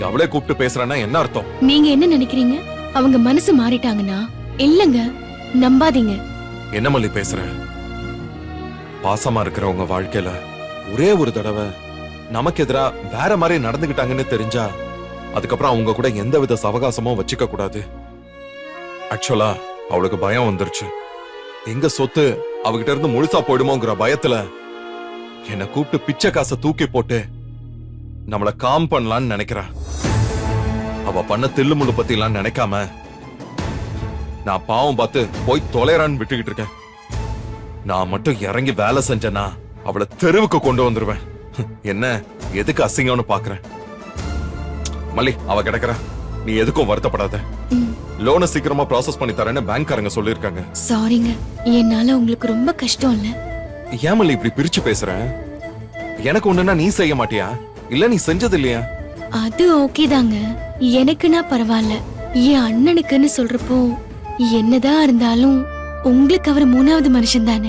நீங்க அவளே கூப்பிட்டு பேசுறேன்னா என்ன அர்த்தம்? நீங்க என்ன நினைக்கிறீங்க? அவங்க மனசு மாறிட்டாங்கன்னா? இல்லங்க, நம்பாதீங்க. என்ன மல்லி பேசுற? பாசமா இருக்கிறவங்க வாழ்க்கையில ஒரே ஒரு தடவை நமக்கு எதிரா வேற மாதிரி நடந்துகிட்டாங்கன்னு தெரிஞ்சா அதுக்கப்புறம் அவங்க கூட எந்தவித சவகாசமும் வச்சுக்க கூடாது. ஆக்சுவலா அவளுக்கு பயம் வந்துருச்சு. எங்க சொத்து அவகிட்ட இருந்து முழுசா போயிடுமோங்கிற பயத்துல என்ன கூப்பிட்டு பிச்சை காசை தூக்கி போட்டு நம்மள காம் பண்ணலான்னு நினைக்கிறா. அவ பண்ண தில்லு முள்ளு பத்தி எல்லாம் நினைக்காம நான் பாவம் பார்த்து போய் தொலைறான்னு விட்டுக்கிட்டு இருக்கேன். நான் மட்டும் இறங்கி வேலை செஞ்சேன்னா அவளை தெருவுக்கு கொண்டு வந்துருவேன். என்ன எதுக்கு அசிங்கம்னு பாக்குறேன்? மல்லி, அவ கிடக்குற, நீ எதுக்கும் வருத்தப்படாத. லோனை சீக்கிரமா ப்ராசஸ் பண்ணி தரேன்னு பேங்க்காரங்க சொல்லிருக்காங்க. சாரிங்க, என்னால உங்களுக்கு ரொம்ப கஷ்டம் இல்ல. ஏன் மல்லி இப்படி பிரிச்சு பேசுற? எனக்கு ஒண்ணுன்னா நீ செய்ய மாட்டியா? இல்ல நீ செஞ்சது இல்லையா? அது ஓகே தாங்க, எனக்குன்னா பரவாயில்ல. என் அண்ணனுக்குன்னு சொல்றப்போ என்னதான் இருந்தாலும் உங்களுக்கு அவர் மூணாவது மனுஷன் தானே.